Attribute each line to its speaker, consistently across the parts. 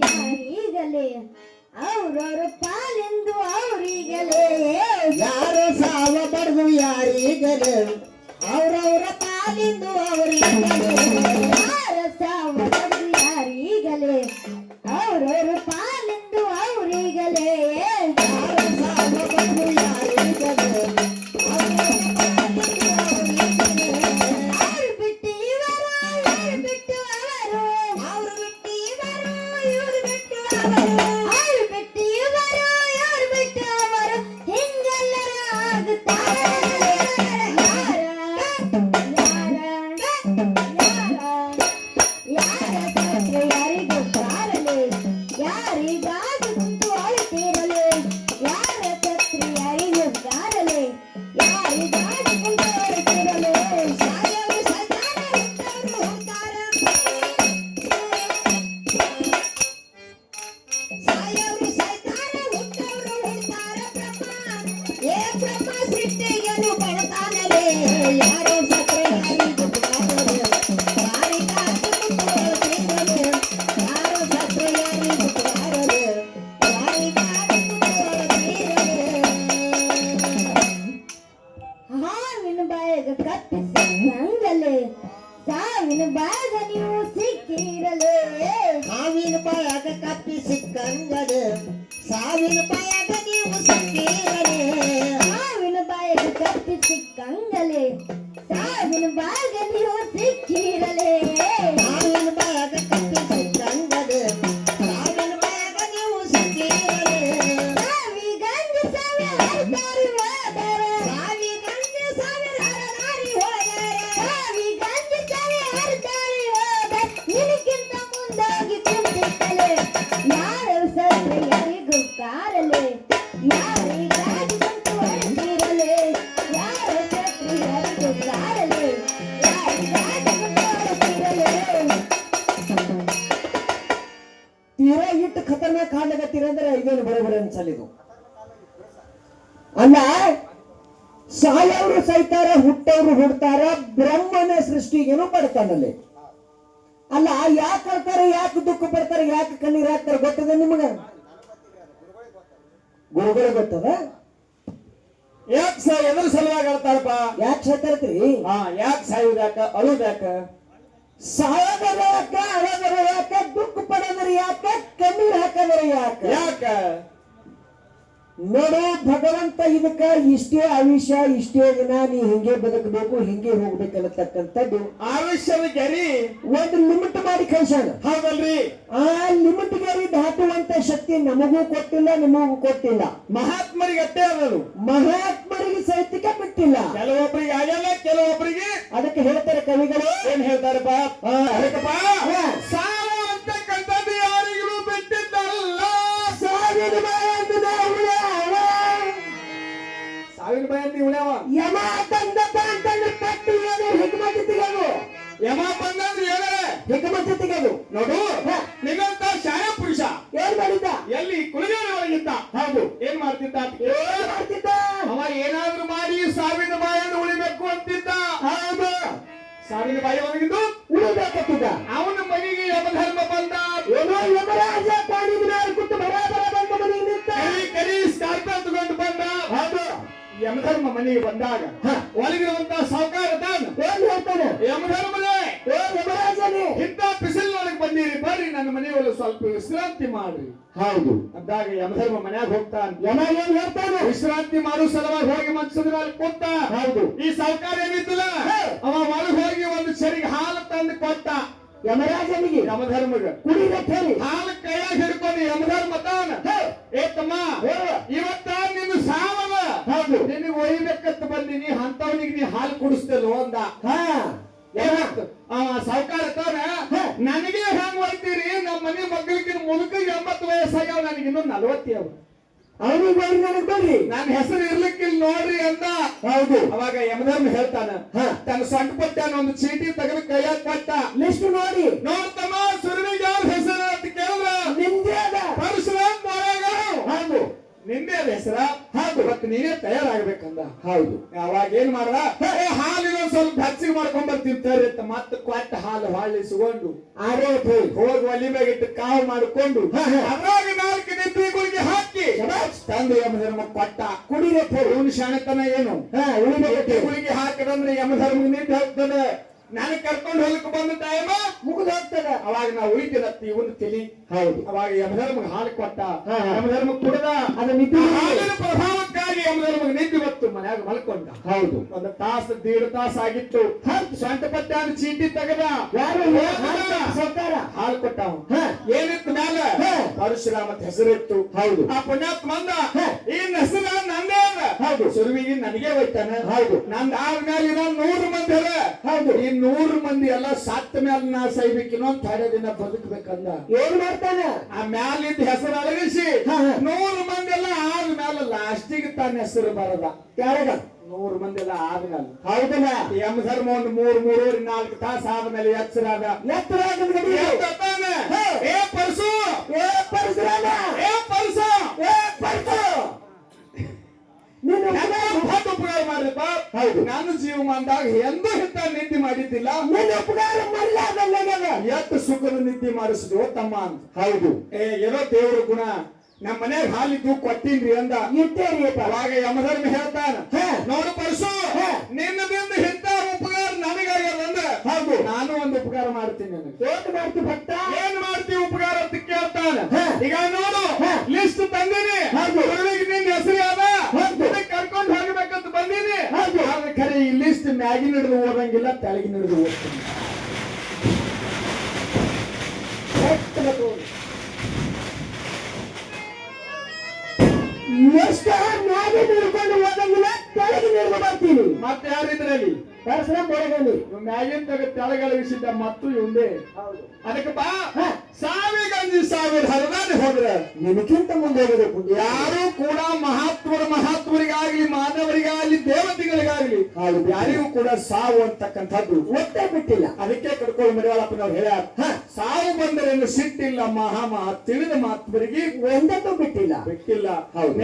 Speaker 1: ಯಾರೀಗಲೇ ಅವ್ರವ್ರ ಪಾಲೆಂದು ಅವ್ರಿಗಲೇ
Speaker 2: ಯಾರು ಸಾವ ಬಡ್ದು ಯಾರೀಗಲೇ ಅವ್ರವ್ರ ಪಾಲೆಂದು ಅವ್ರಿಗಲೇ
Speaker 1: ಯಾರ ಸಾವ ಬಡ್ದು ಯಾರೀಗಲೇ ಅವ್ರವ್ರ ಪಾಲೆಂದು ಅವ್ರಿಗಲೇ
Speaker 2: ಯಾರು ಸಾವ ಬಡ್ದು ಯಾರೀಗಲೇ
Speaker 1: ಅವ್ರು ಬಿಟ್ಟು ಇವರು ಇವ್ರು ಬಿಟ್ಟು ಅವರು
Speaker 2: ಅವ್ರು ಬಿಟ್ಟು ಇವರು
Speaker 1: ಇವ್ರು ಬಿಟ್ಟು ಅವರು ಅವ್ರು ಬಿಟ್ಟು ಇವರು ಇವ್ರು ಬಿಟ್ಟು ಅವರು ಹಿಂಗೆಲ್ಲರ ಆಗುತ್ತಾರೆ ಯಾರಿಗೂ ಕಾರಲೆ ಯಾರಿಗಾದ್ರೂ ಕುಂತು ಅಳುತ್ತಿರಲಿ ಯಾರ ಛತ್ರಿ ಯಾರಿಗೂ ಕಾರಲೆ ಯಾರಿಗಾದ್ರೂ ಕುಂತು ಅಳುತ್ತಿರಲಿ ಸಾಯಲು ಸದಾನ ಹುಟ್ಟವರು ಹುಟ್ಟಾರ ಸಾಯವರು ಸೈತಾನ ಹುಟ್ಟವರು ಹುಟ್ಟಾರ ಬ್ರಹ್ಮ ಏ ಬ್ರಹ್ಮ ಸಿಟ್ಟಿಗೆನು ಬಡತಾನಲೇ ಯಾರೋ ಸತ್ರೆ ಯಾರಿಗೂ ಕಾರಲೆ ಯಾರಿಗಾದ್ರೂ ಕುಂತು ಅಳುತ್ತಿರಲಿ ಯಾರೋ ಸತ್ರೆ ಯಾರಿಗೂ ಕಾರಲೆ ಯಾರಿಗಾದ್ರೂ ಕುಂತು ಅಳುತ್ತಿರಲಿ ಹಾವಿನ ಬಾಯಾಗ ಕಪ್ಪಿಸಿದಂಗಲೇ ಸಾವಿನ ಬಾಯಾಗ ನೀವು ಸಿಕ್ಕಿರಲೇ
Speaker 2: ಹಾವಿನ ಬಾಯಾಗ ಕಪ್ಪಿ ಸಿಕ್ಕಂಗಲೇ ಸಾವಿನ ಬಾಯಾಗ ನೀವು ಸಿಕ್ಕಿರಲೇ
Speaker 1: ಸಾವಿನ ಬಾಯಾಗ ಕಪ್ಪಿ ಸಿಕ್ಕಂಗಲೇ ಸಾವಿನ ಬಾಯಾಗ ನೀವು ಸಿಕ್ಕಿರಲೇ
Speaker 2: ಸಾವಿನ ಬಾಯಾಗ ಕಪ್ಪಿ ಸಿಕ್ಕಂಗಲೇ ಸಾವಿನ ಬಾಯಾಗ ನೀವು ಸಿಕ್ಕಿರಲೇ
Speaker 1: ಸಾವಿಗಂಜ ಸಾವಿರ ಹರಿದಾರಿ ಹೋದರೆ
Speaker 2: ಸಾವಿಗಂಜ ಸಾವಿರ ಹರದಾರಿ ಹೋದರೆ
Speaker 1: ಸಾವಿಗಂಜ ಸಾವಿರ ಹರಿದಾರಿ ಹೋದರೆ ನಿನಗಿಂತ ಮುಂದಾಗಿ ಕುಂತಿತ್ತಲೆ ಯಾರ ಸತ್ರೆ ಯಾರಿಗೂ ಕಾರಲೆ ಯಾರಿಗಾಗಿ ಕುಂತು ಅಳುತ್ತಿರಲೆ ಯಾರ ಸತ್ರೆ ಯಾರಿಗೂ ಕಾರಲೆ ಯಾರಿಗಾಗಿ ಕುಂತು ಅಳುತ್ತಿರಲೆ
Speaker 2: ತೀರಾ ಇಟ್ಟು ಖತರ್ನಾಕ್ ಕಾಡ್ಲಕತ್ತೀರಂದ್ರೆ ಇದೇನು ಬರೋಬರ ಅನ್ಸಲಿದು ಅಲ್ಲ ಸಾಯವರು ಸೈತಾರ ಹುಟ್ಟವ್ರು ಹುಡ್ತಾರ ಬ್ರಹ್ಮನ ಸೃಷ್ಟಿಗೇನು ಪಡ್ತಾನಲ್ಲಿ ಅಲ್ಲ ಯಾಕೆ ಅಳ್ತಾರೆ ಯಾಕೆ ದುಃಖ ಪಡ್ತಾರೆ ಯಾಕೆ ಕಣ್ಣೀರ್ ಹಾಕ್ತಾರೆ ಗೊತ್ತದ ನಿಮಗ ಗುರುಗಳು ಗೊತ್ತದ
Speaker 3: ಯಾಕೆ ಎದ್ರ ಸಲುವಾಗಿ ಹೇಳ್ತಾರಪ್ಪ
Speaker 2: ಯಾಕೆ ಸಾಯ್ತಾರತ್ರಿ
Speaker 3: ಯಾಕೆ ಸಾಯುವುದ್ಯಾಕ ಅಳುದ್ಯಾಕ
Speaker 2: ಸಾಯೋದರ ಯಾಕ ಅಳೋದರ ಯಾಕ ದುಃಖ ಪಡೋದ್ರ ಯಾಕ ಕಣ್ಣೀರ್ ಹಾಕೋದರ ಯಾಕ
Speaker 3: ಯಾಕ
Speaker 2: ನೋಡು ಭಗವಂತ ಇದಕ್ಕ ಇಷ್ಟೇ ಆಯುಷ್ಯ ಇಷ್ಟೇ ದಿನ ನೀ ಹಿಂಗೆ ಬದುಕಬೇಕು ಹಿಂಗೆ ಹೋಗ್ಬೇಕನ್ನತಕ್ಕಂಥದ್ದು
Speaker 3: ಆಯುಷ್ಯದ ಗರಿ
Speaker 2: ಒಂದು ಲಿಮಿಟ್ ಮಾಡಿ ಕಳ್ಸಾನ
Speaker 3: ಹೌದಲ್ರಿ
Speaker 2: ಆ ಲಿಮಿಟ್ ಗರಿ ದಾಟುವಂತ ಶಕ್ತಿ ನಮಗೂ ಕೊಟ್ಟಿಲ್ಲ ನಿಮಗೂ ಕೊಟ್ಟಿಲ್ಲ
Speaker 3: ಮಹಾತ್ಮರಿಗೆ ಅಟ್ಟೆ ಅದದು
Speaker 2: ಮಹಾತ್ಮರಿಗೆ ಸಹಿತಕ್ಕೆ ಬಿಟ್ಟಿಲ್ಲ
Speaker 3: ಕೆಲವೊಬ್ಬರಿಗೆ ಆಗಲ್ಲ ಕೆಲವೊಬ್ಬರಿಗೆ
Speaker 2: ಅದಕ್ಕೆ ಹೇಳ್ತಾರೆ ಕವಿಗಳು
Speaker 3: ಏನ್ ಹೇಳ್ತಾರಪ್ಪ ಅದಕ್ಕಪ್ಪ
Speaker 2: ಹಾ.
Speaker 3: ಸಾವ ಅಂತಕ್ಕಂಥದ್ದು ಯಾರಿಗೂ ಬಿಟ್ಟಿದ್ದಲ್ಲ
Speaker 2: ಸಾವಿನ ಬಾಯಂದ ಉಳ್ಯಾವ,
Speaker 3: ಸಾವಿನ ಭಯ ಉಳ್ಯಾವ
Speaker 2: ಯಮ ತಂದ ಅಂತಂದ್ರೆ ಪಟ್ಟಿ ಏನು ಹಿಗ್ಮತಿ ತೆಗೆದು
Speaker 3: ಯಮ ಬಂದಂದ್ರೆ ಹೇಳೇ
Speaker 2: ಹಿಗ್ಮತಿ ತೆಗೆದು
Speaker 3: ನೋಡು
Speaker 2: ಹಾ.
Speaker 3: ನಿನ್ನಂತ ಶಾಯ ಪುರುಷ
Speaker 2: ಏನ್ ಮಾಡಿದ್ದ
Speaker 3: ಎಲ್ಲಿ ಕುಲಗೇರಿ ಒಳಗಿದ್ದ
Speaker 2: ಹೌದು
Speaker 3: ಏನ್ ಮಾಡ್ತಿದ್ದ
Speaker 2: ಏನ್ ಮಾಡ್ತಿದ್ದ
Speaker 3: ಅವ ಏನಾದ್ರೂ ಮಾಡಿ ಸಾವಿನ ಬಾಯನ್ನು ಉಳಿಬೇಕು ಅಂತಿದ್ದ
Speaker 2: ಹೌದು
Speaker 3: ಸಾವಿನ ಬಾಯಿ ಒಳಗಿದ್ದು
Speaker 2: ಉಳಿಬೇಕತ್ತಿದ್ದ
Speaker 3: ಅವನ ಮನೆಗೆ ಯಮಧರ್ಮ ಬಂದ
Speaker 2: ಏನೋ ಯಮರಾಜ ಕಾಣಿದ ಮೇಲೆ ಕೂತು ಬರಾಬರ ಬಂದ ಮನೆಗೆ ನಿಂತ
Speaker 3: ಕರಿ ಕರಿ ಸ್ಕಾರ್ಪಿಯೋ ತಗೊಂಡು ಬಂದ
Speaker 2: ಹೌದು
Speaker 3: ಯಮಧರ್ಮ ಮನೆಗೆ ಬಂದಾಗ
Speaker 2: ಹಾ.
Speaker 3: ಒಳಗಿರುವಂತ ಸಾವುಕಾರ ತಾನು
Speaker 2: ಏನ್ ಹೇಳ್ತಾನೆ
Speaker 3: ಯಮಧರ್ಮನೇ
Speaker 2: ಏ ಯಮರಾಜನೇ
Speaker 3: ಇಂಥ ಬಿಸಿಲಿನೊಳಗೆ ಬಂದಿರಿ ಬರ್ರಿ ನನ್ನ ಮನೆಯೊಳಗೆ ಸ್ವಲ್ಪ ವಿಶ್ರಾಂತಿ ಮಾಡ್ರಿ
Speaker 2: ಹೌದು
Speaker 3: ಅಂದಾಗ ಯಮಧರ್ಮ ಮನ್ಯಾಗ ಹೋಗ್ತಾನ
Speaker 2: ಯಮ ಏನ್ ಹೇಳ್ತಾನೆ
Speaker 3: ವಿಶ್ರಾಂತಿ ಮಾಡೋ ಸಲುವಾಗಿ ಹೋಗಿ ಮಂಚದ ಮೇಲೆ ಕೂತ
Speaker 2: ಹೌದು
Speaker 3: ಈ ಸಾವುಕಾರ ಏನಿತ್ತಲ್ಲ
Speaker 2: ಹೇ.
Speaker 3: ಅವ ಒಳಗೆ ಹೋಗಿ ಒಂದು ಸರಿಗೆ ಹಾಲು ತಂದು ಕೊಟ್ಟ
Speaker 2: ಯಮರಾಜನಿಗೆ
Speaker 3: ಯಮಧರ್ಮಗ
Speaker 2: ಕುಡಿಬೇಕು ಹೇಳಿ
Speaker 3: ಹಾಲು ಕೈಯಾಗ ಹಿಡ್ಕೊಂಡು ಯಮಧರ್ಮ ತಾನ
Speaker 2: ಹೇ.
Speaker 3: ಏ ತಮ್ಮ ಇವತ್ತ ನಿನ್ನ ಸಾವವ
Speaker 2: ಹೌದು
Speaker 3: ನಿನಗೆ ಒಯ್ಬೇಕಂತ ಬಂದಿನಿ ಅಂತವನಿಗೆ ನೀ ಹಾಲು ಕುಡಿಸ್ತೇಲೋ ಅಂದ
Speaker 2: ಹಾ
Speaker 3: ಏನಾಯ್ತು ಸಾವುಕಾರ ತಾನ
Speaker 2: ಹೇ.
Speaker 3: ನನಗೆ ಹೆಂಗ್ ಒಯ್ತೀರಿ ನಮ್ಮ ಮನೆ ಮಕ್ಕಳಿಗಿನ ಮುದುಕ 80 ವಯಸ್ಸಾಗ್ಯಾವ ನನಗಿನ್ನೂ 40 ಅವ
Speaker 2: ಅವನಿಗೆ ಬರ್ರಿ ನನಗೆ ಬರ್ರಿ
Speaker 3: ನನ್ನ ಹೆಸರು ಇರ್ಲಿಕ್ಕಿಲ್ಲ ನೋಡ್ರಿ ಅಂದ
Speaker 2: ಹೌದು
Speaker 3: ಅವಾಗ ಯಮಧರ್ಮ ಹೇಳ್ತಾನ
Speaker 2: ಹಾ.
Speaker 3: ತನ್ನ ಸೊಂಟ ಪಟ್ಟಾನ ಒಂದು ಚೀಟಿ ತೆಗೆದು ಕೈಯಾಗ ಕೊಟ್ಟ
Speaker 2: ಲಿಸ್ಟ್ ನೋಡಿ
Speaker 3: ನೋಡ್ತಮ್ಮ ಸುರನಿಗೆ ಯಾರ ಹೆಸರು ಅಂತ ಕೇಳಿದ್ರ
Speaker 2: ನಿಮ್ದೇ ಅದ
Speaker 3: ಪರಶುರಾಮ್ ಬಾಯಾಗ
Speaker 2: ಹೌದು
Speaker 3: ನಿಂದೆ ಅದ ಹೆಸರ
Speaker 2: ಹೌದು
Speaker 3: ಇವತ್ತು ನೀನೇ ತಯಾರಾಗ್ಬೇಕಂದ
Speaker 2: ಹೌದು
Speaker 3: ಅವಾಗ ಏನ್ ಮಾಡ್ದ ಹಾಲಿನ ಸ್ವಲ್ಪ ಬೆಚ್ಚಗೆ ಮಾಡ್ಕೊಂಡ್ ಬರ್ತೀನಿ ತರ್ರಿ ಅಂತ ಮತ್ತೆ ಕೊಟ್ಟ ಹಾಲು ಹೊಳ್ಳಿಸಿಕೊಂಡು
Speaker 2: ಆರೇ
Speaker 3: ಹೋಗಿ ಒಲಿ ಮ್ಯಾಗಿಟ್ಟು ಕಾವು ಮಾಡ್ಕೊಂಡು ಅದ್ರಾಗ 4 ನಿಂಬೆ ಗುಳಿಗೆ ಹಾಕಿ ತಂದು ಯಮಧರ್ಮ ಕೊಟ್ಟ
Speaker 2: ಕುಡಿರೆ
Speaker 3: ಇವನು ಶಾಣತನ ಏನು
Speaker 2: ಉಳಿಬೇಕು
Speaker 3: ಗುಳಿಗೆ ಹಾಕಿದಂದ್ರೆ ಯಮಧರ್ಮ ನಿಂತು ಹೋಗ್ತದೆ ನನಗೆ ಕರ್ಕೊಂಡು ಹೊಲಕ್ಕೆ ಬಂದ ಟೈಮ್
Speaker 2: ಮುಗಿದು ಹೋಗ್ತದೆ
Speaker 3: ಅವಾಗ ನಾವು ಉಳಿತಿರತ್ತಿ ಇವನು ತಲಿ
Speaker 2: ಹೌದು
Speaker 3: ಅವಾಗ ಯಮಧರ್ಮಗೆ ಹಾಲು ಕೊಟ್ಟ ಯಮಧರ್ಮ ಕುಡ್ದ
Speaker 2: ಅದು ನಿದ್ದೆ
Speaker 3: ಹಾಲಿನ ಪ್ರಭಾವಕ್ಕಾಗಿ ಯಮಧರ್ಮಗೆ ನಿದ್ದೆ ಬತ್ತು ಮನ್ಯಾಗ ಮಲ್ಕೊಂಡ
Speaker 2: ಹೌದು
Speaker 3: ಒಂದು ತಾಸು 1.5 ತಾಸು ಆಗಿತ್ತು ಸ್ವಂತ ಪಟ್ಟ ಚೀಟಿ ತೆಗದ
Speaker 2: ಯಾರು ಸರ್ಕಾರ
Speaker 3: ಹಾಲು ಕೊಟ್ಟವ ಏನಿತ್ತು ಮ್ಯಾಲ ಪರಶುರಾಮ ಅಂತ ಹೆಸರಿತ್ತು
Speaker 2: ಹೌದು
Speaker 3: ಆ ಪುಣ್ಯಾತ್ ಮಂದ ಈ ಹೆಸರ ನಂದೇ ಅದ
Speaker 2: ಹೌದು
Speaker 3: ಸುರುವಿಗೆ ನನಗೆ ಹೋಯ್ತಾನ
Speaker 2: ಹೌದು
Speaker 3: ನಂದ ಆದ್ಮೇಲೆ ಇನ್ನೊಂದು 100 ಮಂದಿ ಅದ
Speaker 2: ಹೌದು
Speaker 3: ಈ 100 ಮಂದಿ ಎಲ್ಲ ಸತ್ತ ಮೇಲೆ ನಾ ಸೈಬೇಕು ಇನ್ನೊಂದು ಥೋಡೆ ದಿನ ಬದುಕಬೇಕಂದ
Speaker 2: ಏನ್ ಮಾಡ್ತಾನೆ
Speaker 3: ಆ ಮ್ಯಾಲಿಂದ ಹೆಸರು ಅಳಗಿಸಿ 100 ಮಂದಿ ಎಲ್ಲ ಆದ್ಮೇಲೆ ಲಾಸ್ಟಿಗೆ ತನ್ನ ಹೆಸರು ಬರದ
Speaker 2: ಯಾರಾಗ
Speaker 3: 100 ಮಂದಿ ಎಲ್ಲ ಆದ್ಮೇಲೆ
Speaker 2: ಹೌದಲ್ಲ
Speaker 3: ಯಮಧರ್ಮ ಒಂದು 3-4 ತಾಸು ಆದ್ಮೇಲೆ ಎಚ್ಚರಾದ ಏ ಪರಸು
Speaker 2: ಏ ಪರಶುರಾಮ
Speaker 3: ಏ ಪರಸ
Speaker 2: ಏ ಪರಸು ನೀನು
Speaker 3: ಉಪಕಾರ ಮಾಡಿದಪ್ಪ
Speaker 2: ಹೌದು
Speaker 3: ನಾನು ಜೀವಮಾನದಾಗ ಎಂದೂ ಇಂತ ನಿದ್ದೆ ಮಾಡಿದ್ದಿಲ್ಲ
Speaker 2: ನೀನು ಉಪಕಾರ ಮಾಡಲಾರ್ದಲ್ಲ
Speaker 3: ಎಷ್ಟು ಸುಖದ ನಿದ್ದೆ ಮಾಡಿಸಿದ್ವು ತಮ್ಮ ಅಂತ
Speaker 2: ಹೌದು
Speaker 3: ಏನೋ ದೇವ್ರ ಗುಣ ನಮ್ಮ ಮನ್ಯಾಗ ಹಾಲಿದ್ದು ಕೊಟ್ಟಿನ್ರಿ ಅಂದ
Speaker 2: ಇಟ್ಟೇರಿ
Speaker 3: ಅವಾಗ ಯಮಧರ್ಮ ಹೇಳ್ತಾನ ನೋಡು ಪರಸು ನಿನ್ನದಿಂದ ಇಂತ ಉಪಕಾರ ನನಗಾಗ್ಯದ ಅಂದ್ರ ಹೌದು ನಾನು ಒಂದು ಉಪಕಾರ ಮಾಡ್ತೀನಿ ನನಗೆ
Speaker 2: ಏನ್ ಮಾಡ್ತಿ ಭಕ್ತ
Speaker 3: ಏನ್ ಮಾಡ್ತೀವಿ ಉಪಕಾರ ಅಂತ ಕೇಳ್ತಾನ ಈಗ ನೋಡು ಲಿಸ್ಟ್ ತಂದೀನಿ ಗುರುವಿಗೆ ನಿನ್ನ ಹೆಸರು ಯಾವ್ದ ಕರ್ಕೊಂಡು ಹೋಗ್ಬೇಕಂತ ಬಂದೀನಿ ಆದ್ರೆ ಖರೆ ಈ ಲಿಸ್ಟ್ ಮ್ಯಾಗಿನ ಹಿಡಿದು ಓದಂಗಿಲ್ಲ ತೆಳಗಿನ ಹಿಡಿದು ಓದ್ತೀನಿ
Speaker 2: ಎಷ್ಟು ಮ್ಯಾಗೆ ನಿಡ್ಕೊಂಡು ಹೋದಂಗಿಲ್ಲ ಕೆಳಗೆ ನಿಡ್ದು ಬರ್ತೀನಿ
Speaker 3: ಮತ್ತೆ ಯಾರಿದ್ರಲ್ಲಿ
Speaker 2: ಪರಶುರಾಮ ಹೊರಗಲಿ
Speaker 3: ಮ್ಯಾಗಿನ ತಗ ತೆಳಗಳಿಸಿದ್ದ ಮತ್ತು ಇವಂದೇ
Speaker 2: ಹೌದು
Speaker 3: ಅದಕ್ಕೆ ಬಾ ಸಾವಿಗಂಜಿ ಸಾವಿರ ಹರದಾನೆ ಹೋದ್ರೆ
Speaker 2: ನಿನಕ್ಕಿಂತ ಮುಂದೆ ಹೋಗಬೇಕು
Speaker 3: ಯಾರು ಕೂಡ ಮಹಾತ್ಮರಿಗಾಗ್ಲಿ ಮಾನವರಿಗಾಗ್ಲಿ ದೇವತೆಗಳಿಗಾಗ್ಲಿ ಯಾರಿಗೂ ಕೂಡ ಸಾವು ಅಂತಕ್ಕಂಥದ್ದು
Speaker 2: ಒತ್ತೇ ಬಿಟ್ಟಿಲ್ಲ
Speaker 3: ಅದಕ್ಕೆ ಕಡ್ಕೊಳ್ಳಿ ಮಡಿವಾಳಪ್ಪನವ್ರು ಹೇಳ್ಯಾರ ಸಾವು ಬಂದರೇನು ಸಿಟ್ಟಿಲ್ಲ ತಿಳಿದ ಮಹಾತ್ಮರಿಗೆ
Speaker 2: ಒಂದಕ್ಕೂ ಬಿಟ್ಟಿಲ್ಲ
Speaker 3: ಹೌದು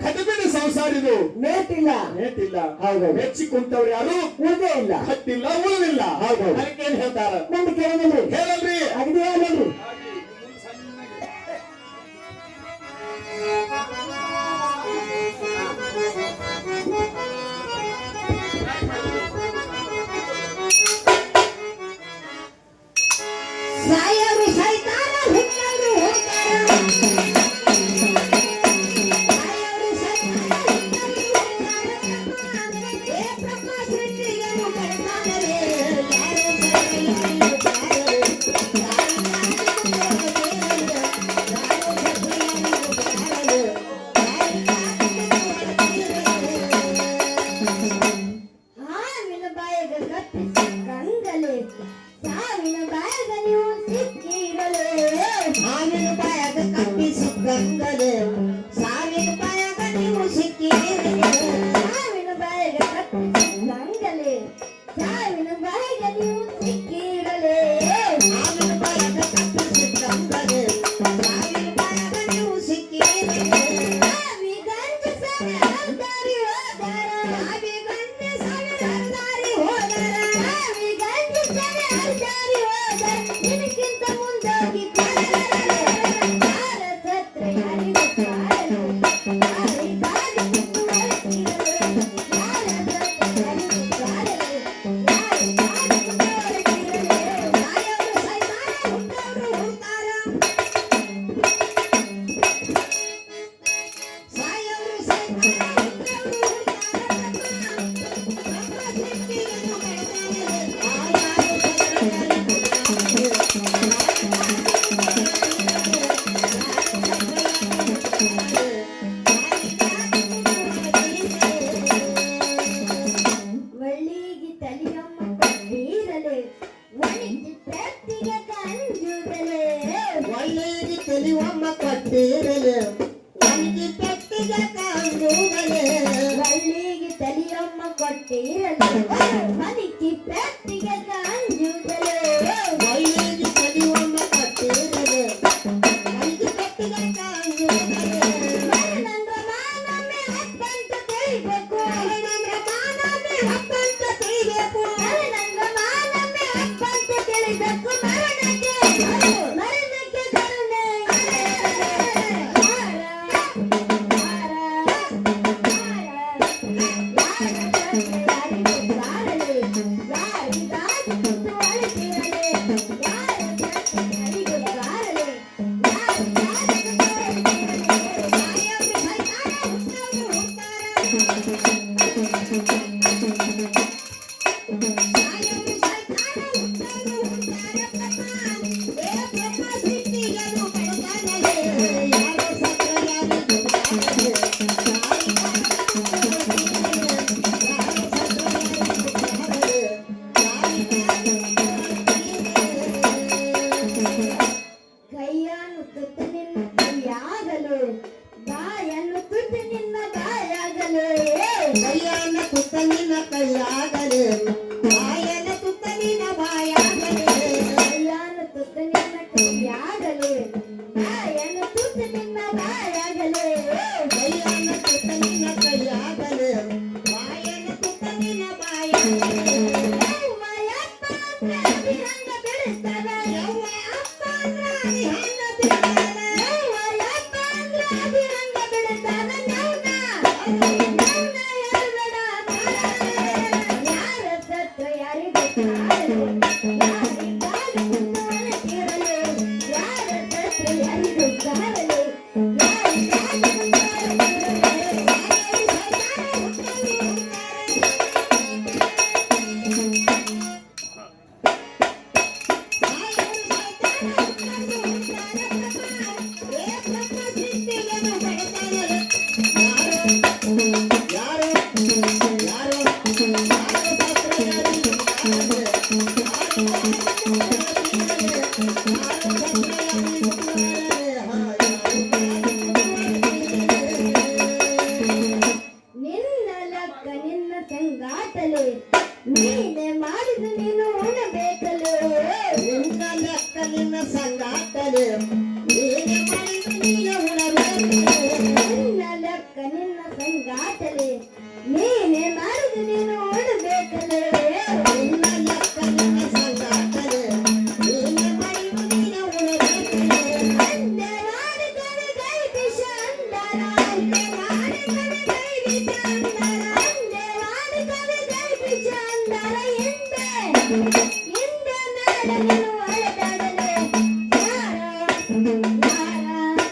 Speaker 3: ಕಟಬಿನ ಸಂಸಾರ ಇದು ನೇಟಿಲ್ಲ
Speaker 2: ಹೌದು
Speaker 3: ಮೆಚ್ಚಿ ಕುಂತವ್ರು ಯಾರು
Speaker 2: ಉಳಿದೇ ಇಲ್ಲ
Speaker 3: ಹತ್ತಿಲ್ಲ ಉಳಿದಿಲ್ಲ
Speaker 2: ಹೌದು
Speaker 3: ಅದಕ್ಕೇನ್ ಹೇಳ್ತಾರ
Speaker 2: ಮುಂದೆ ಕೇಳಿದ್ರಿ
Speaker 3: ಹೇಳಲ್ರಿ
Speaker 2: ಅಗದಿ ಹೇಳಲ್ರಿ
Speaker 1: ಸಾಯರು ಸೈತಾನ ಹುಟ್ಟರು ಹೋಗ್ತಾರ ಸಾಯರು ಸೈತಾನ ಹುಟ್ಟರು ಹೋಗ್ತಾರ ಏ ಪ್ರಕಾಶ ರೆಡ್ಡಿಗನು ಬರ್ತಾನರೆ ಯಾರು ಹಾವಿನ ಬಾಯಿಗ ಕಪ್ಪಿಸಿ ಕಂಗಲೆ ಸಾವಿನ ಬಾಯಾಗ ನೀವು ಸಿಕ್ಕಿರಲು ಹಾವಿನ ಬಾಯಾಗ ಕಪ್ಪಿಸಿ ಕಂಗಲೆ ಸಾವಿನ ಬಾಯಾಗ ನೀವು ಸಿಕ್ಕಿರಲು ಸಾವಿನ ಬಾಯಾಗ ಕಪ್ಪಿಸಿ ಕಂಗಲೆ ಸಾವಿನ ಬಾಯಾಗ ನೀವು ಸಿಕ್ಕಿರಲೆ ಸಾವಿನ ಬಾಯಾಗ ಕಪ್ಪಿಸಿ ಕಂಗಲೆ ಸಾವಿನ ಬಾಯಾಗ ನೀವು ಸಿಕ್ಕಿರಲೆ ಸಾವಿಗಂಜ ಸವೆ ಹರ್ದಾರಿ ಹೋದಾರ ಸಾವಿಗಂಜ ಸವೆ ಹರ್ದಾರಿ ಹೋದಾರ ಸಾವಿಗಂಜ ಸವೆ ಹರ್ದಾರಿ ಹೋದಾರ ನಿನಕ್ಕಿಂತ ಮುಂದಾಗಿ ಭಾರತತ್ರ ಯಾರಿಗೂ ಕಾರಣ ಯಾರಿ ಗಾಳಿ ಮುಂದುವರೆದಿರಲು ಭಾರತತ್ರ ಯಾರಿಗೂ ಕಾರಣ ಯಾರಿ ಗಾಳಿ ಮುಂದುವರೆದಿರಲು ಸಾಯವರು ಸೈತಾನ ಹುಟ್ಟವರು ಹುಡ್ತಾರ ಸಾಯವರು ಸೈತಾನ ಹುಟ್ಟವರು ಒಳ್ಳಿಗೆ ತಲಿಯಮ್ಮ ಕಣ್ಣೀರಲೆ ಒಣಗಿ ಪ್ರತಿಗೆ ಕಂಜುದಲೆ ಒಳ್ಳಿಗೆ ತಲಿಯಮ್ಮ ಕಟ್ಟೀರಲೆ ಒಣಗಿ ಪ್ರತಿಗೆ ಕಂಜುದಲೆ ಒಳ್ಳಿಗೆ ತಲಿಯಮ್ಮ ಕೊಟ್ಟಿರಲೆ ಒಣಗಿ ಪ್ರತಿಗೆ ಕಂಜುದಲೆ ಒಳ್ಳಿಗೆ ತಲಿಯಮ್ಮ ಕಟ್ಟಿರಲೆ ಒಣಗಿ ಪ್ರತಿಗೆ ಕಂಜುದಲೆ ಮರಣಂದ್ರ ಮಾನಮೆ ಹತ್ತಂತ ತಿಳಿಬೇಕು ಮರಣಂದ್ರ ಮಾನಮೆ ಹತ್ತಂತ ತಿಳಿಬೇಕು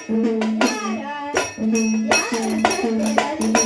Speaker 1: ಯಾರ ಯಾರ